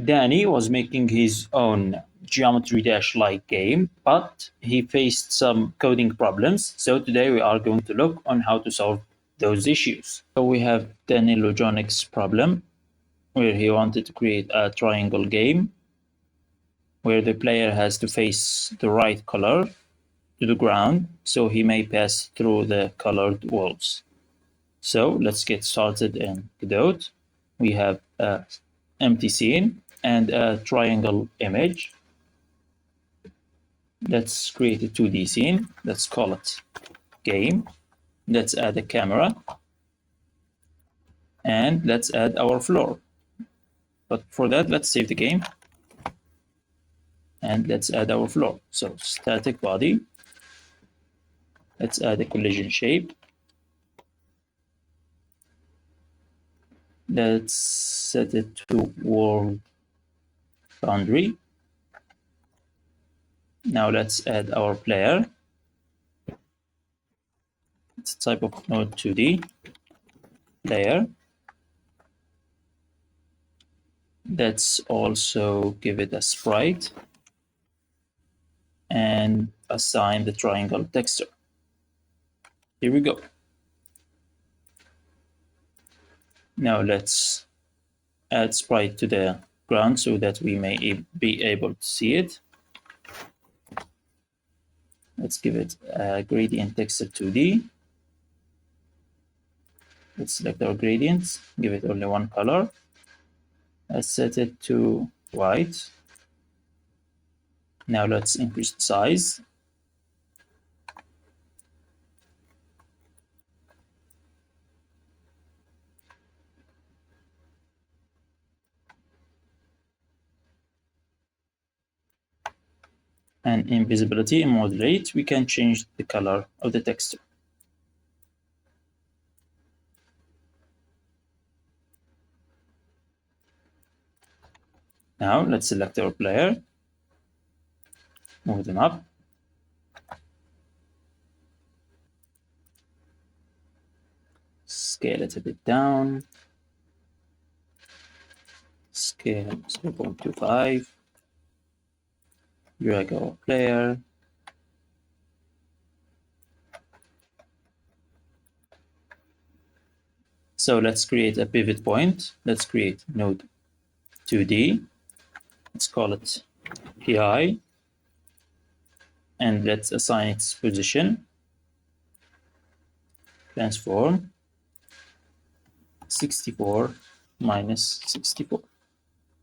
Danny was making his own Geometry Dash-like game, but he faced some coding problems. So today we are going to look on how to solve those issues. So we have Danny Lojonic's problem, where he wanted to create a triangle game, where the player has to face the right color to the ground, so he may pass through the colored walls. So let's get started in Godot. We have an empty scene and a triangle image. Let's create a 2D scene. Let's call it game. Let's add a camera. And let's add our floor. But for that, let's save the game. And let's add our floor. So static body. Let's add a collision shape. Let's set it to world boundary. Now let's add our player. It's type of node 2D player. Let's also give it a sprite and assign the triangle texture. Here we go. Now let's add sprite to the ground so that we may be able to see it. Let's give it a gradient texture 2D. Let's select our gradients, give it only one color. Let's set it to white. Now let's increase the size. And in visibility and moderate, we can change the color of the texture. Now let's select our player, move them up. Scale it a bit down. Scale 0.25. Drag our player. So let's create a pivot point. Let's create node 2D. Let's call it PI. And let's assign its position. Transform 64 minus 64.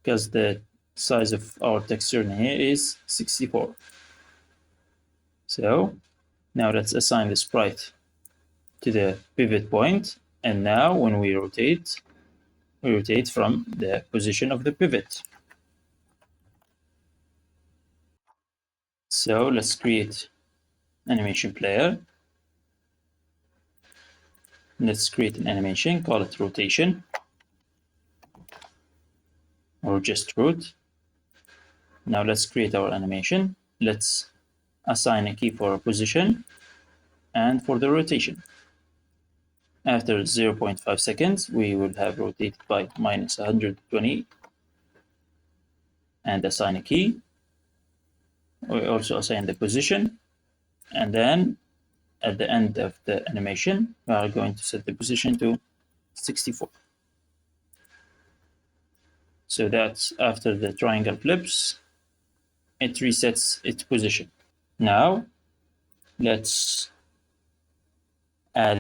Because the size of our texture in here is 64. So now let's assign the sprite to the pivot point. And now when we rotate from the position of the pivot. So let's create animation player. Let's create an animation, call it rotation, or just root. Now let's create our animation. Let's assign a key for position and for the rotation. After 0.5 seconds, we will have rotated by minus 120 and assign a key. We also assign the position, and then at the end of the animation, we are going to set the position to 64. So that after the triangle flips, it resets its position. Now, let's add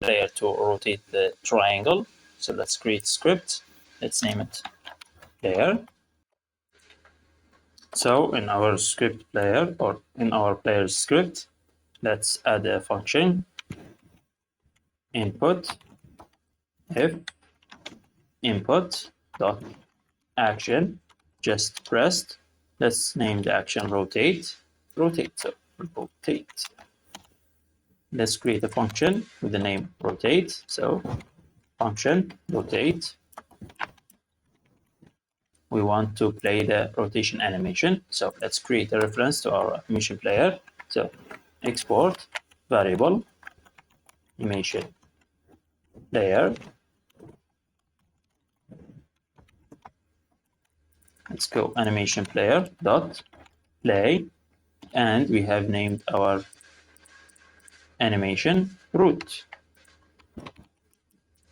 a layer to rotate the triangle. So let's create a script. Let's name it layer. So in our script player, or in our player's script, let's add a function input if input dot action just pressed. Let's name the action rotate. So rotate. Let's create a function with the name rotate. So function rotate. We want to play the rotation animation. So let's create a reference to our animation player. So export variable animation layer. Let's go animation player dot play, and we have named our animation root.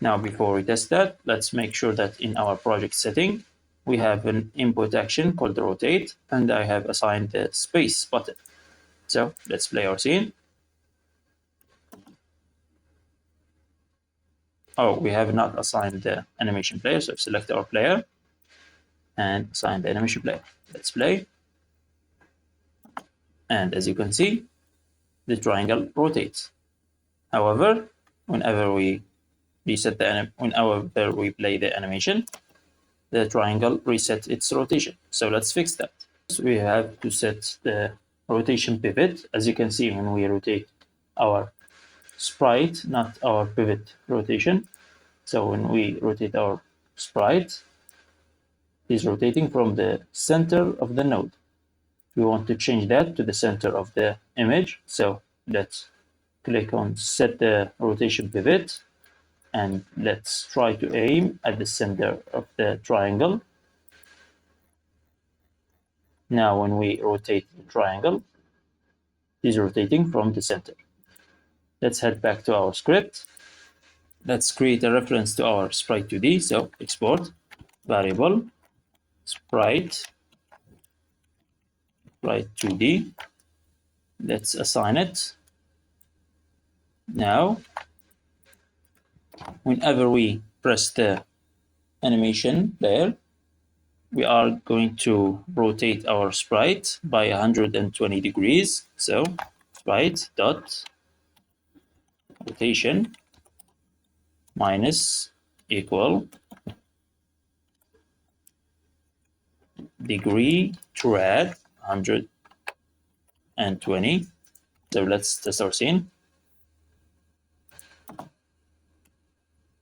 Now, before we test that, let's make sure that in our project setting, we have an input action called rotate, and I have assigned the space button. So let's play our scene. Oh, we have not assigned the animation player, so select our player and assign the animation player. Let's play. And as you can see, the triangle rotates. However, whenever we play the animation, the triangle resets its rotation. So let's fix that. So we have to set the rotation pivot. As you can see, when we rotate our sprite, not our pivot rotation. So when we rotate our sprite, it is rotating from the center of the node. We want to change that to the center of the image. So let's click on set the rotation pivot, and let's try to aim at the center of the triangle. Now when we rotate the triangle, it is rotating from the center. Let's head back to our script. Let's create a reference to our sprite 2D. So export variable sprite 2D. Let's assign it. Now, whenever we press the animation layer, we are going to rotate our sprite by 120 degrees. So sprite dot rotation minus equal degree to rad 120. So let's test our scene.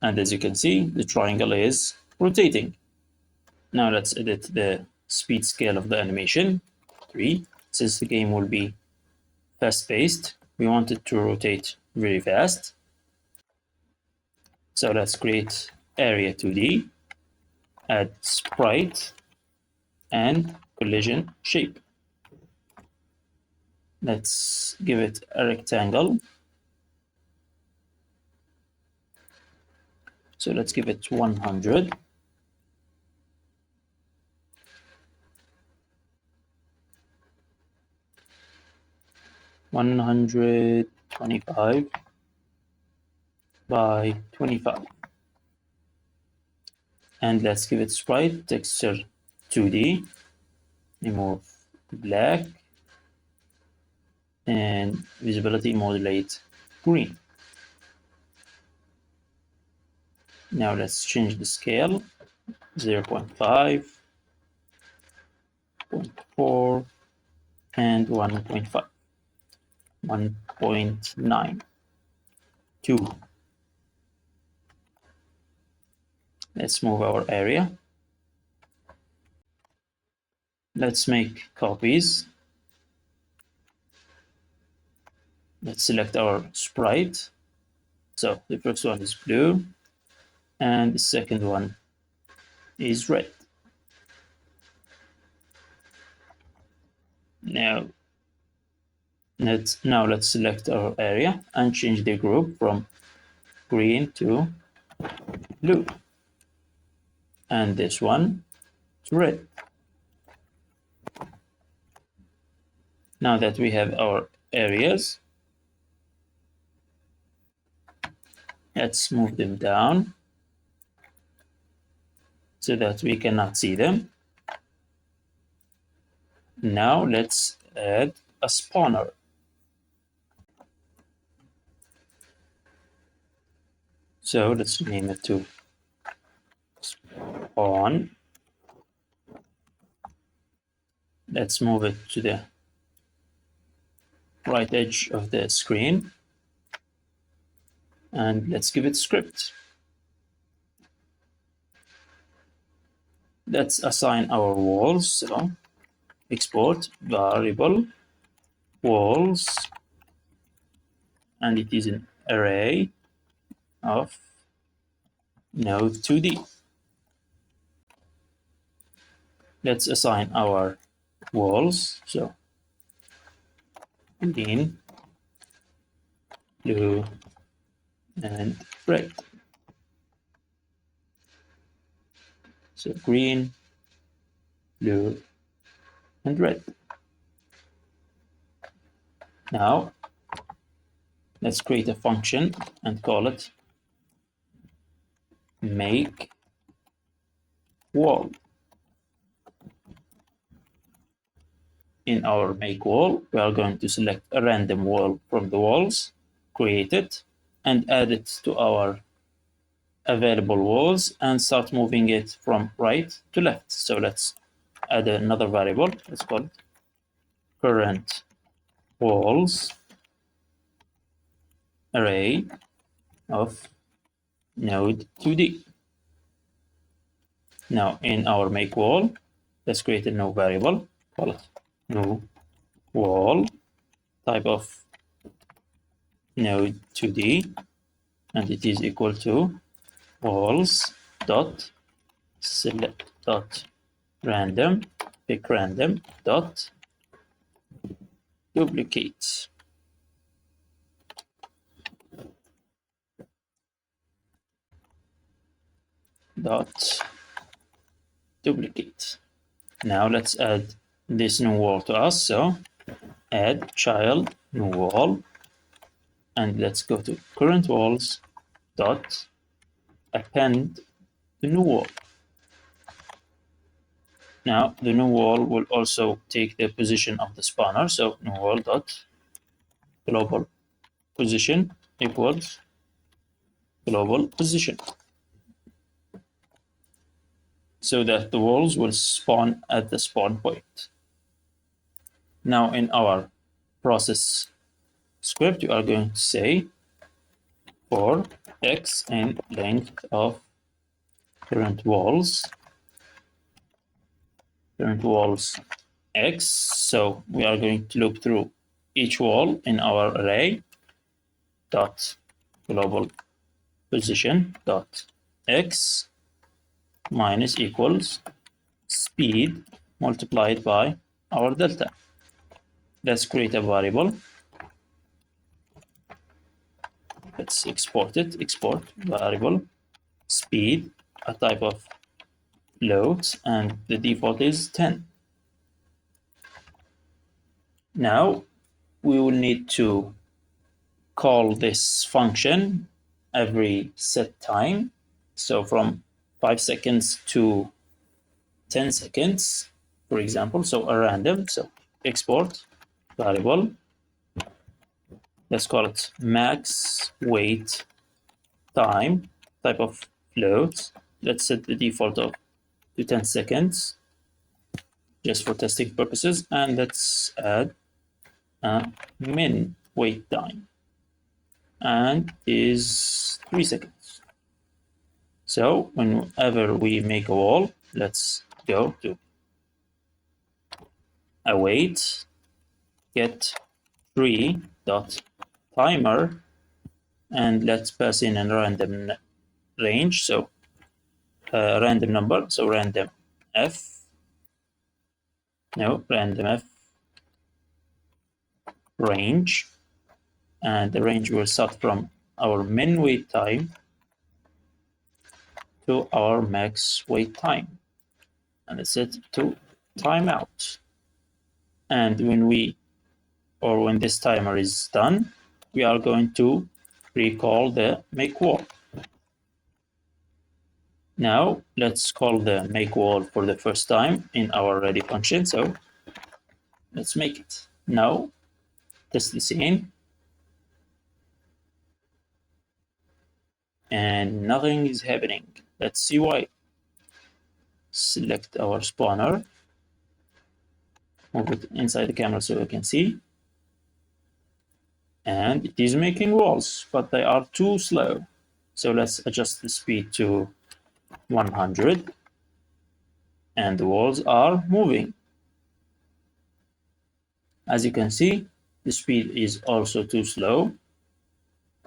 And as you can see, the triangle is rotating. Now let's edit the speed scale of the animation. 3. Since the game will be fast-paced, we want it to rotate very fast. So let's create area 2D, add sprite, and collision shape. Let's give it a rectangle. So let's give it 100. $125 by 25. And let's give it sprite texture 2D. Remove black and visibility modulate green. Now let's change the scale 0.5, 0.4, and 1.5, 1.9, 2. Let's move our area. Let's make copies. Let's select our sprite. So the first one is blue, and the second one is red. Now let's select our area and change the group from green to blue, and this one to red. Now that we have our areas, let's move them down so that we cannot see them. Now let's add a spawner. So let's name it to spawn. Let's move it to the right edge of the screen, and let's give it script. Let's assign our walls. So export variable walls, and it is an array of node 2D. let's assign our walls. So green, blue, and red. So green, blue, and red. Now let's create a function and call it make wall. In our make wall, we are going to select a random wall from the walls, create it, and add it to our available walls and start moving it from right to left. So let's add another variable. Let's call it current walls array of node 2D. Now in our make wall, let's create a new variable, call it new wall, type of node 2D, and it is equal to walls dot select dot random, pick random dot duplicate. Dot duplicate. Now let's add this new wall to us. So add child new wall, and let's go to current walls dot append the new wall. Now the new wall will also take the position of the spawner. So new wall dot global position equals global position, so that the walls will spawn at the spawn point. Now in our process script, you are going to say for x in length of current walls x. So we are going to loop through each wall in our array dot global position dot x minus equals speed multiplied by our delta. Let's create a variable. Let's export it. Export variable speed, a type of float, and the default is 10. Now we will need to call this function every set time. So from 5 seconds to 10 seconds, for example. So a random. So export variable. Let's call it max wait time, type of float. Let's set the default of to 10 seconds just for testing purposes, and let's add a min wait time, and is 3 seconds. So whenever we make a wall, let's go to await get 3 dot timer, and let's pass in a random range. So random number, so random f range, and the range will start from our min wait time to our max wait time, and it's set to timeout. And when this timer is done, we are going to recall the make wall. Now let's call the make wall for the first time in our ready function. So let's make it. Now test the scene, and nothing is happening. Let's see why. Select our spawner, move it inside the camera so you can see, and it is making walls, but they are too slow. So let's adjust the speed to 100, and the walls are moving. As you can see, the speed is also too slow,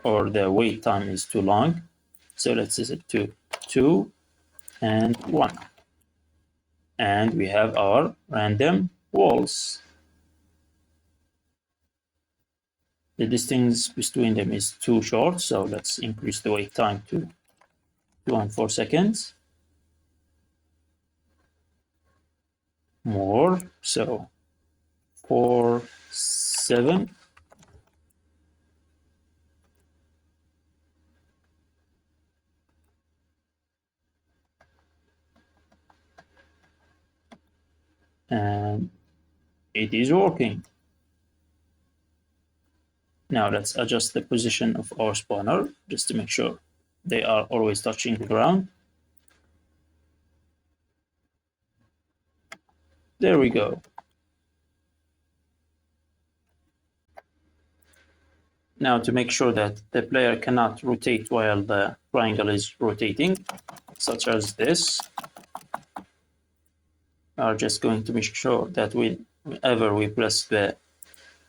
or the wait time is too long. So let's set it to 2 and 1. and we have our random walls. The distance between them is too short, so let's increase the wait time to 2.4 seconds. More, so 4, 7. And it is working. Now let's adjust the position of our spawner just to make sure they are always touching the ground. There we go. Now to make sure that the player cannot rotate while the triangle is rotating, such as this, we are just going to make sure that whenever we press the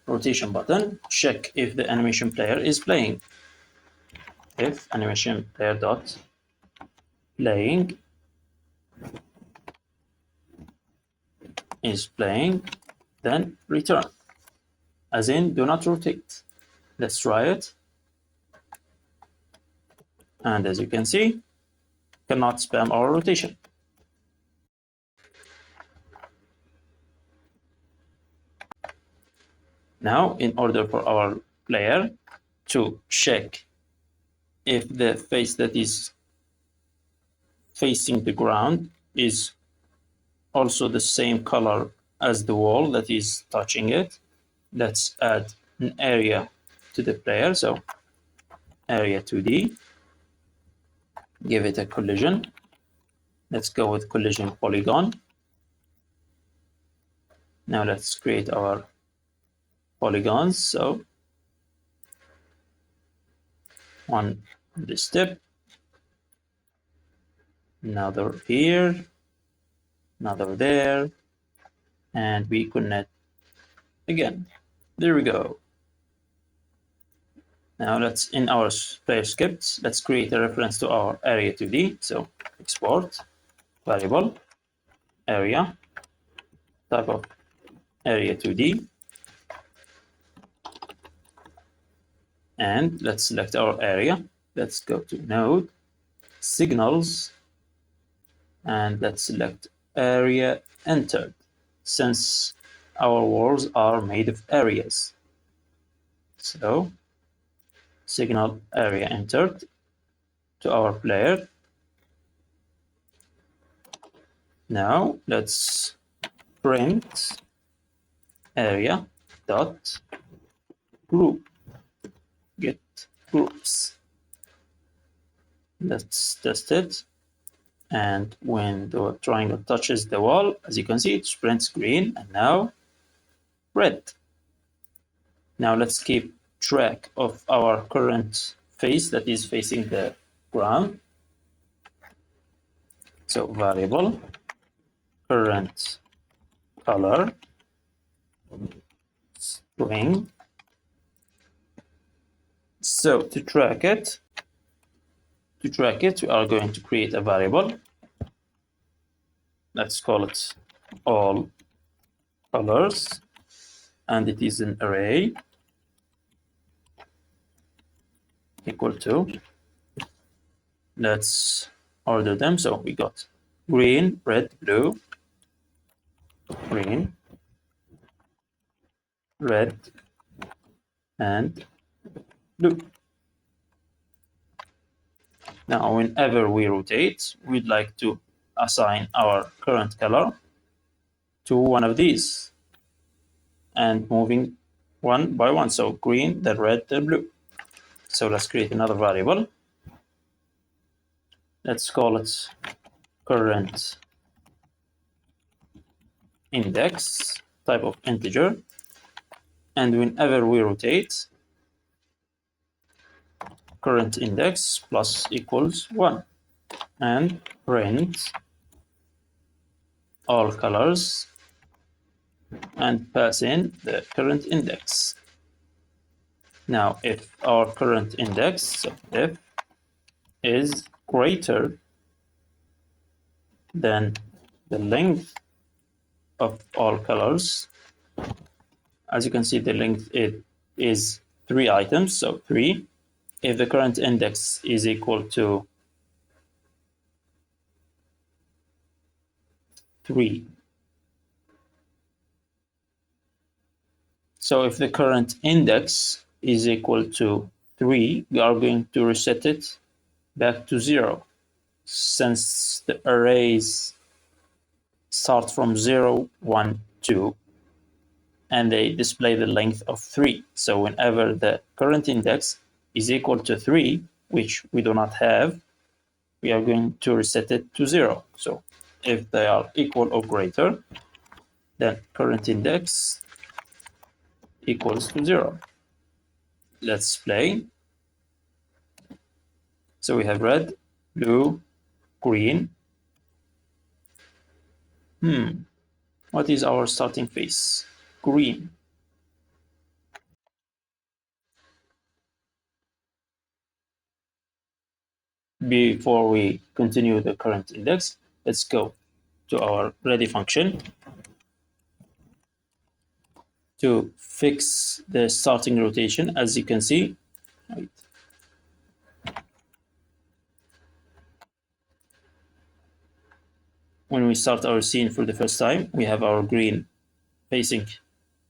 rotation button, check if the animation player is playing. If animation player dot playing is playing, then return, as in do not rotate. Let's try it. And as you can see, cannot spam our rotation. Now, in order for our player to check if the face that is facing the ground is also the same color as the wall that is touching it, let's add an area to the player. So area 2D, give it a collision. Let's go with collision polygon. Now let's create our polygons. So one this step, another here, another there, and we connect again. There we go. Now let's, in our player scripts, let's create a reference to our area 2D. So export variable area, type of area 2D, and let's select our area. Let's go to node, signals, and let's select area entered, since our walls are made of areas. So signal area entered to our player. Now let's print area dot group get groups. Let's test it, and when the triangle touches the wall, as you can see, it prints green and now red. Now let's keep track of our current face that is facing the ground. So variable current color string. So to track it, we are going to create a variable. Let's call it all colors, and it is an array equal to, let's order them. So we got green, red, blue, green, red, and blue. Now, whenever we rotate, we'd like to assign our current color to one of these and moving one by one. So green, then red, then blue. So let's create another variable. Let's call it current index, type of integer. And whenever we rotate, current index plus equals 1, and print all colors and pass in the current index. Now, if our current index, so if is greater than the length of all colors. As you can see, the length is 3 items, so 3. If the current index is equal to 3. So if the current index is equal to 3, we are going to reset it back to 0, since the arrays start from 0, 1, 2, and they display the length of 3. So whenever the current index is equal to 3, which we do not have, we are going to reset it to 0. So if they are equal or greater, then current index equals to 0. Let's play. So we have red, blue, green. What is our starting face? Green. Before we continue the current index, let's go to our ready function to fix the starting rotation. As you can see, when we start our scene for the first time, we have our green facing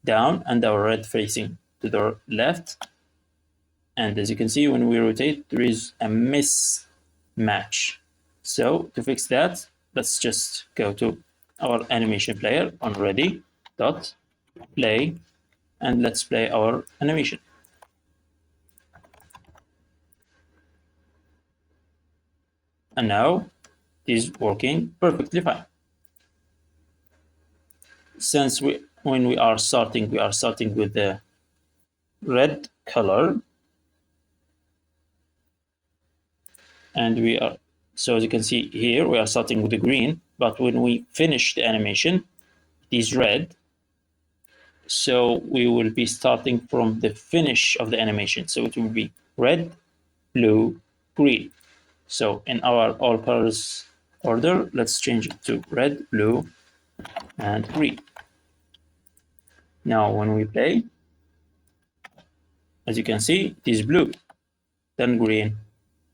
down and our red facing to the left. And as you can see, when we rotate, there is a mismatch. So to fix that, let's just go to our animation player on ready dot play, and let's play our animation. And now it is working perfectly fine. Since when we are starting with the red color, and so as you can see here, we are starting with the green, but when we finish the animation, it is red. So we will be starting from the finish of the animation. So it will be red, blue, green. So in our all colors order, let's change it to red, blue, and green. Now when we play, as you can see, it is blue, then green,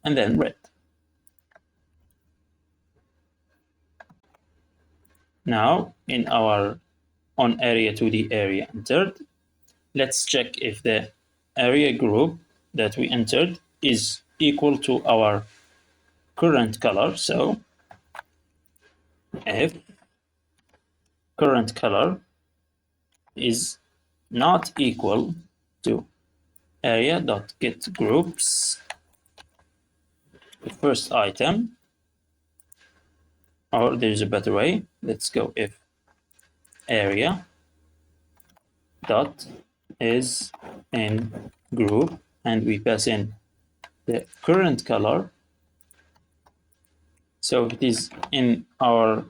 and then red. Now in our on area 2D area entered, let's check if the area group that we entered is equal to our current color. So if current color is not equal to area.getGroups, the first item, or there's a better way, let's go if area dot is in group, and we pass in the current color. So if it is in our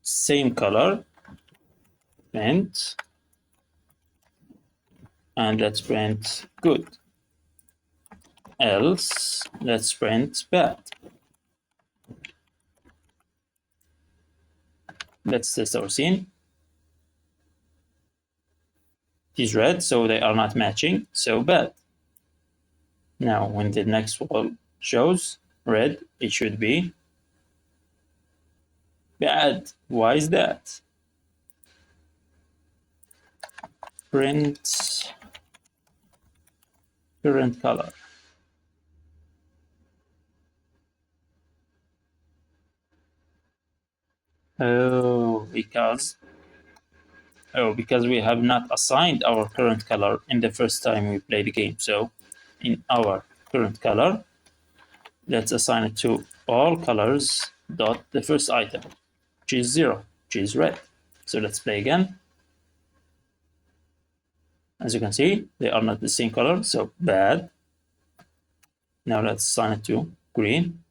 same color, print, and let's print good. Else, let's print bad. Let's test our scene. It is red, so they are not matching, so bad. Now, when the next wall shows red, it should be bad. Why is that? Print current color. Because we have not assigned our current color in the first time we play the game. So in our current color, let's assign it to all colors dot the first item, which is 0, which is red. So let's play again. As you can see, they are not the same color, so bad. Now let's assign it to green.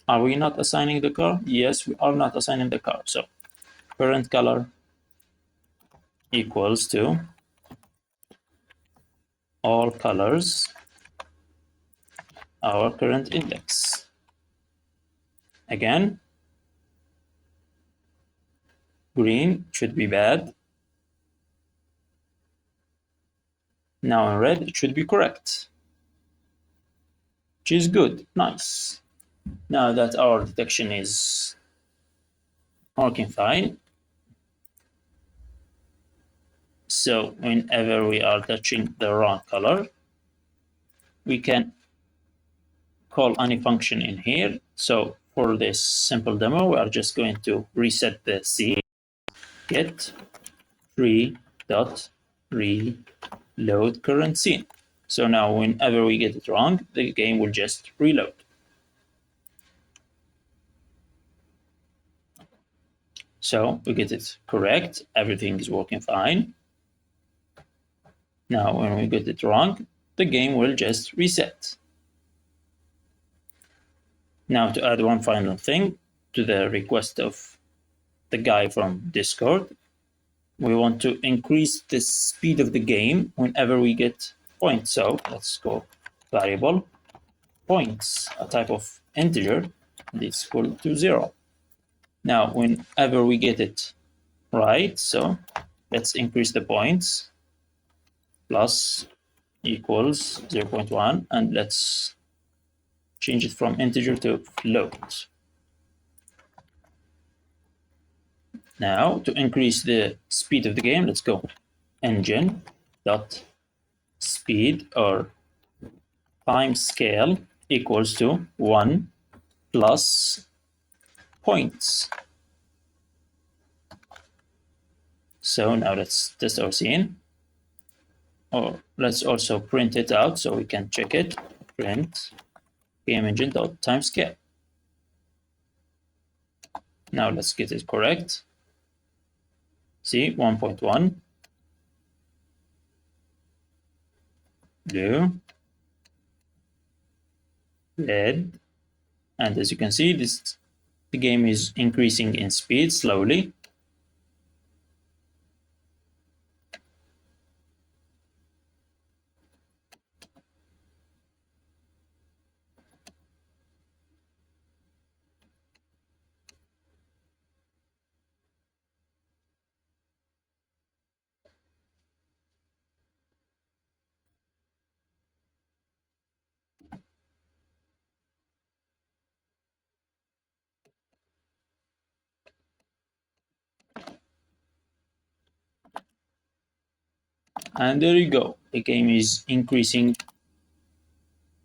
Are we not assigning the color? Yes, we are not assigning the color. So current color equals to all colors our current index. Again, green should be bad. Now in red, it should be correct, which is good. Nice. Now that our detection is working fine, so whenever we are touching the wrong color, we can call any function in here. So for this simple demo, we are just going to reset the scene, get free.reload current scene. So now whenever we get it wrong, the game will just reload. So we get it correct, everything is working fine. Now when we get it wrong, the game will just reset. Now to add one final thing to the request of the guy from Discord, we want to increase the speed of the game whenever we get points. So let's go variable points, a type of integer, and it's equal to 0. Now whenever we get it right, so let's increase the points, plus equals 0.1, and let's change it from integer to float. Now to increase the speed of the game, let's go engine dot speed or time scale equals to 1 plus points. So now let's test our scene, or let's also print it out so we can check it. Print game engine dot time scale. Now let's get it correct. See, 1.1 blue, red, and as you can see, the game is increasing in speed slowly. And there you go, the game is increasing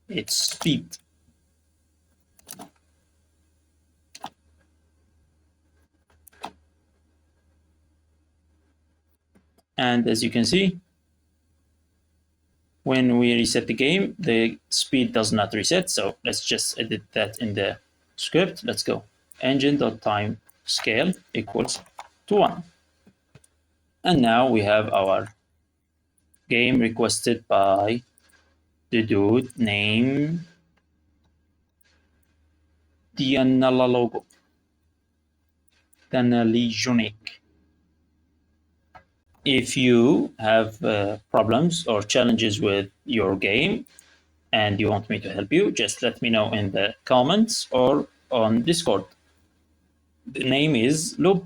its speed. And as you can see, when we reset the game, the speed does not reset. So let's just edit that in the script. Let's go engine.time scale equals to 1. And now we have our game requested by the dude named Dianalogo. Danalijonic. If you have problems or challenges with your game and you want me to help you, just let me know in the comments or on Discord. The name is Loopbot.